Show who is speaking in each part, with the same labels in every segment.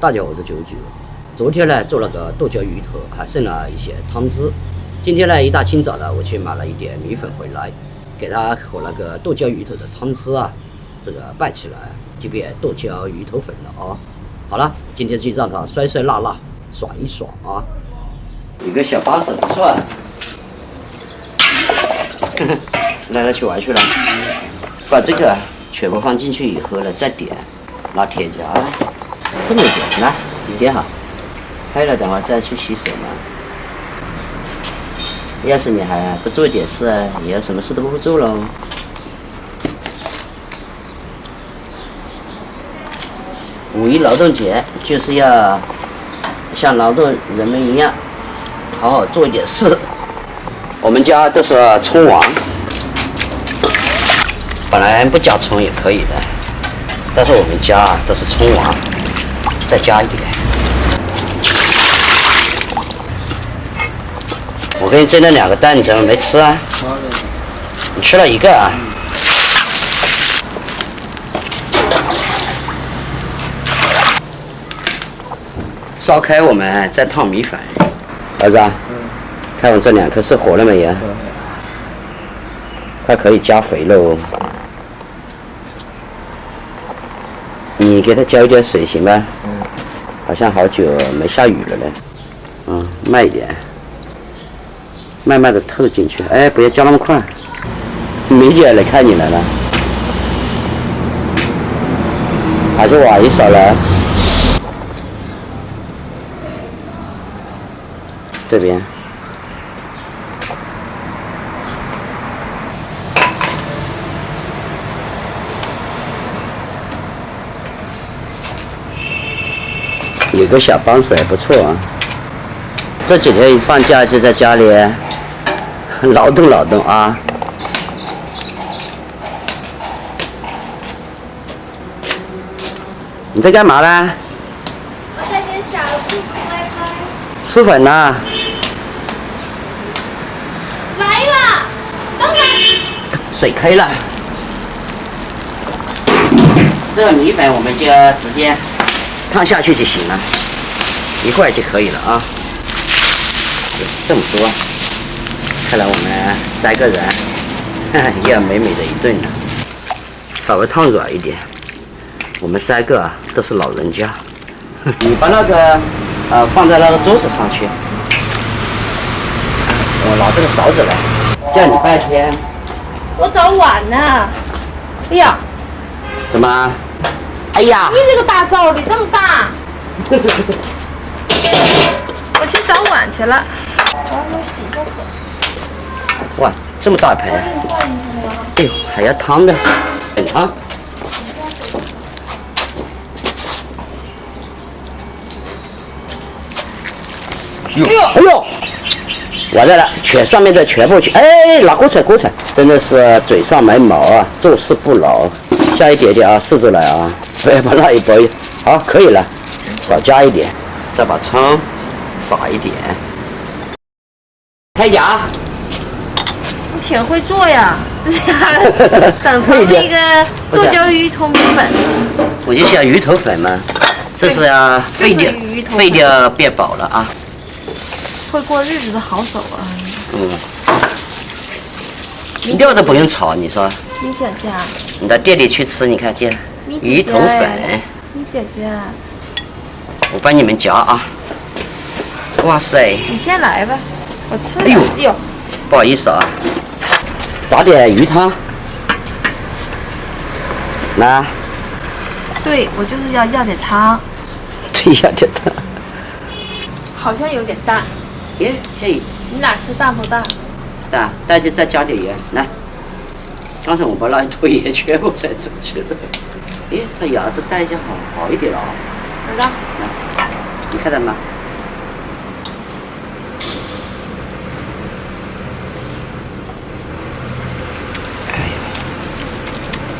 Speaker 1: 大家好，我是九九。昨天呢做了个剁椒鱼头，还剩了一些汤汁。今天呢一大清早呢，我去买了一点米粉回来，给它和那个剁椒鱼头的汤汁啊，这个拌起来，就变剁椒鱼头粉了啊。好了，今天就让它酸酸辣辣，爽一爽啊！有个小帮手不错啊。来了，去玩去了。把这个全部放进去以后呢，再点拿铁夹，这么点，来你点好。开了等会再去洗手嘛。要是你还不做一点事啊，以后什么事都不会做喽。五一劳动节就是要像劳动人们一样，好好做一点事。我们家都是葱王，本来不加葱也可以的，但是我们家都是葱王，再加一点。我给你蒸了2个蛋，你怎么没吃啊？你吃了1个啊？烧开我们再烫米粉。儿子啊，看我这2颗是活了没有？快可以加肥喽。你给它浇一点水行吗？好像好久没下雨了呢。慢一点。慢慢的透进去，哎，不要浇那么快。梅姐来看你来了，还是晚一勺来。这边，有个小帮手也不错啊。这几天一放假就在家里劳动劳动啊！你在干嘛呢？
Speaker 2: 我在跟小兔拍拍。
Speaker 1: 吃粉呢？
Speaker 2: 来了，等会。
Speaker 1: 水开了，这个米粉我们就直接烫下去就行了，一会儿就可以了啊。这么多。看来我们3个人也要美美的一顿了。稍微烫软一点，我们3个都是老人家。你把那个放在那个桌子上去，我拿这个勺子来，叫你半天。
Speaker 2: 我找碗呢。哎呀，
Speaker 1: 怎么？哎呀！
Speaker 2: 你这个大灶里这么大。我去找碗去了。我洗一下手。
Speaker 1: 哇，这么大盆！哎呦，还要汤的，很烫。哎呦，完了，上面的全部去，哎，拿锅铲，真的是嘴上没毛啊，做事不牢。下一点点啊，试着来啊，不要把那一包，好，可以了，少加一点，再把葱撒一点，开夹。
Speaker 2: 挺会做呀，这下整成那个剁椒鱼头米粉。
Speaker 1: 我就想鱼头粉嘛，这是要废掉变饱了啊。
Speaker 2: 会过日子的好手啊。
Speaker 1: 料都不用炒，你说？
Speaker 2: 米姐姐。
Speaker 1: 你到店里去吃，你看见鱼头粉。
Speaker 2: 米姐姐。
Speaker 1: 我帮你们夹啊。哇塞！
Speaker 2: 你先来吧，我吃。
Speaker 1: 哎呦，不好意思啊。炸点鱼汤，来。
Speaker 2: 对，我就是要点汤。
Speaker 1: 对，要点汤。
Speaker 2: 好像有点淡。
Speaker 1: 耶，小雨。
Speaker 2: 你俩吃淡不淡？
Speaker 1: 淡，大家再加点盐，来。刚才我把那一坨盐全部塞出去了。哎，它牙子带一下好一点了啊。
Speaker 2: 儿子。
Speaker 1: 来，你看到吗？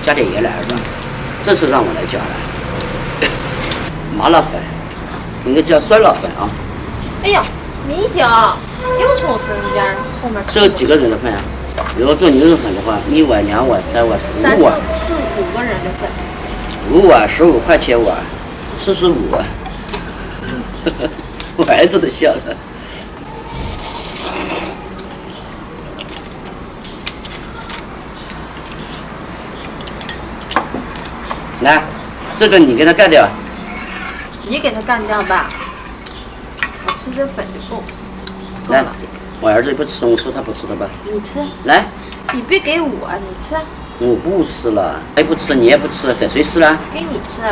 Speaker 1: 加点盐来儿子，这是让我来加的。麻辣粉，应该叫酸辣粉啊。
Speaker 2: 哎呀，米酒又从生意边后面。
Speaker 1: 这几个人的份啊？如果做牛肉粉的话，1碗、2碗、3碗、4碗。
Speaker 2: 4、5个人的份。
Speaker 1: 5碗15块钱碗，45碗。我儿子都笑了。来，这个你给它盖掉。
Speaker 2: 你给它干掉吧，我吃这粉就够。
Speaker 1: 来，我儿子不吃，我说他不吃的吧。
Speaker 2: 你吃。
Speaker 1: 来。
Speaker 2: 你别给我，你吃。
Speaker 1: 我不吃了，他不吃，你也不吃，给谁吃了？
Speaker 2: 给你吃。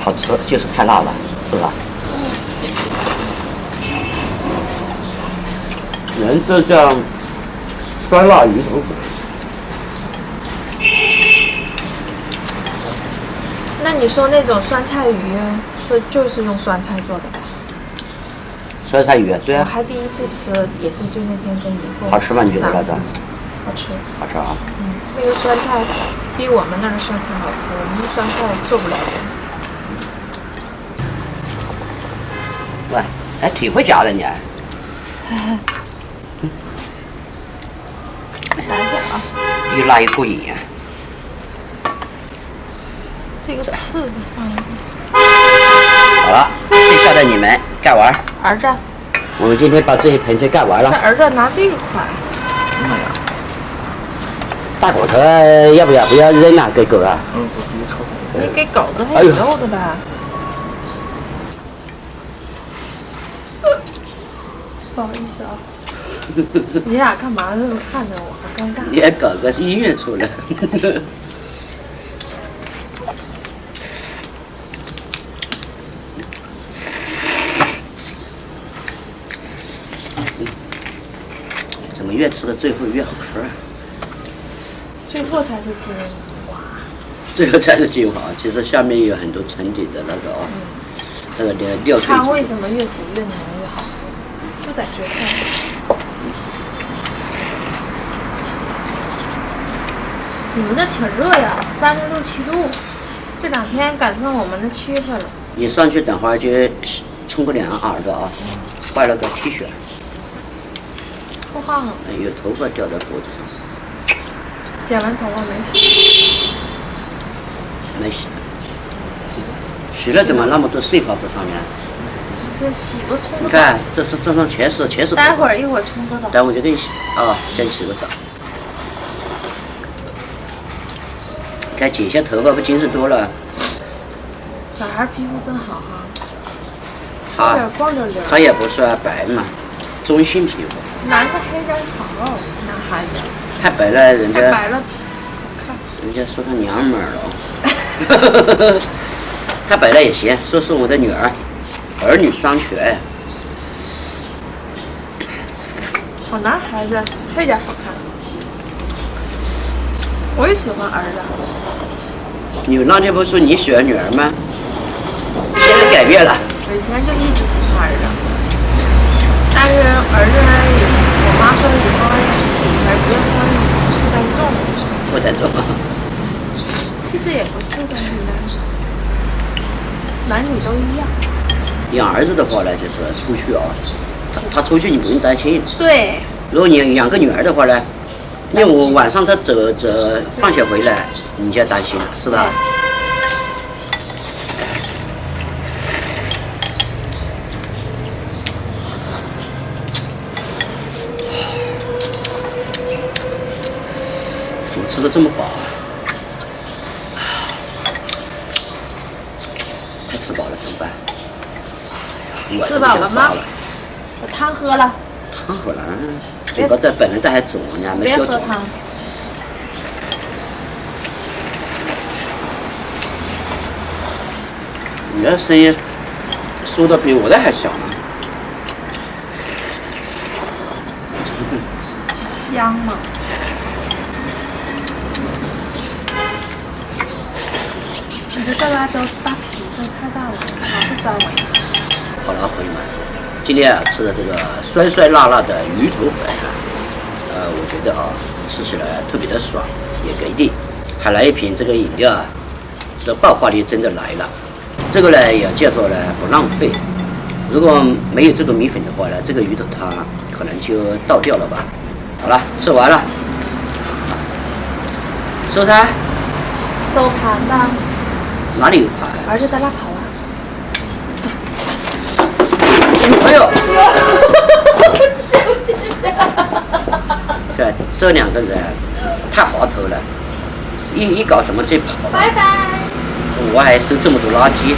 Speaker 1: 好吃，就是太辣了，是吧？人这叫酸辣鱼头粉。
Speaker 2: 那你说那种酸菜鱼就是用酸菜做的吧？
Speaker 1: 酸菜鱼，对啊。
Speaker 2: 我还第一次吃，也是就那天跟姨父。
Speaker 1: 好吃吗？你觉得那个？
Speaker 2: 好吃。
Speaker 1: 好吃啊。
Speaker 2: 那个酸菜比我们那儿的酸菜好吃，我们的酸菜做不了的。
Speaker 1: 喂，哎，挺会夹的你。
Speaker 2: 来点啊！
Speaker 1: 又辣又过瘾呀。
Speaker 2: 这个刺子放一个。
Speaker 1: 好了，剩下的你们盖完。
Speaker 2: 儿子。
Speaker 1: 我们今天把这些盆菜盖完了。
Speaker 2: 儿子拿这个快。
Speaker 1: 大狗头要不要扔啊？给狗啊？
Speaker 2: 你给狗子还有肉的吧？不好意思啊。你俩干嘛这么看着我？好尴尬。
Speaker 1: 你还搞个音乐出来。怎么越吃的最后越好吃啊？
Speaker 2: 最后才是精华。
Speaker 1: 最后才是精华，其实下面有很多沉底的那个哦，那个料。
Speaker 2: 汤为什么越煮越浓越好喝？就在这看。你们那挺热呀，36、7度，这2天赶上我们的7月份了。
Speaker 1: 你上去等会儿就冲个凉耳朵啊，换了个 T 恤。
Speaker 2: 出汗了。
Speaker 1: 有头发掉在脖子上。
Speaker 2: 剪完头发没洗？
Speaker 1: 没洗。洗了怎么那么多碎发在上面？
Speaker 2: 这洗个冲个澡。
Speaker 1: 你看，这身上全是。
Speaker 2: 待会儿一会儿冲个澡。
Speaker 1: 待会儿就给你洗啊，叫你洗个澡。该剪下头发不精神多了。
Speaker 2: 小孩皮肤真好哈。有点光溜溜。
Speaker 1: 他也不算白嘛，中性皮肤。
Speaker 2: 男的黑点好，男孩子。
Speaker 1: 太白了，人家。
Speaker 2: 太白了，看。
Speaker 1: 人家说他娘们儿了。太白了也行，说是我的女儿，儿女双全。
Speaker 2: 好男孩子，黑点好看。我也喜欢儿子。
Speaker 1: 你那天不是说你喜欢女儿吗？现在改变了。
Speaker 2: 我以前就一直喜欢儿子，但是儿子我妈说以后女儿结婚负担重。
Speaker 1: 负担重。
Speaker 2: 其实也不是的，男女都一样。
Speaker 1: 养儿子的话呢，就是出去啊，他出去你不用担心。
Speaker 2: 对。
Speaker 1: 如果你养个女儿的话呢，因为我晚上他走放学回来，你就要担心了，是吧？怎么吃的这么饱啊？太吃饱了怎么办？
Speaker 2: 吃饱了吗？把汤喝了。
Speaker 1: 汤喝了，嘴巴本来还肿呢，没消肿。
Speaker 2: 别喝汤。
Speaker 1: 你的声音说的比我的还小呢。
Speaker 2: 香吗？你这大辣椒扒皮这太大了，老是粘我。
Speaker 1: 好了，朋友们，今天啊吃的这个酸酸辣辣的鱼头粉啊，我觉得啊吃起来特别的爽，也给力。还来一瓶这个饮料啊，这爆发力真的来了。这个呢也叫做呢不浪费。如果没有这个米粉的话呢，这个鱼头汤可能就倒掉了吧。好了，吃完了，收摊。
Speaker 2: 收盘吧。
Speaker 1: 哪里有盘？
Speaker 2: 儿子在那跑啊。
Speaker 1: 这2个人太滑头了，一搞什么就跑了。
Speaker 2: 拜拜。
Speaker 1: 我还收这么多垃圾。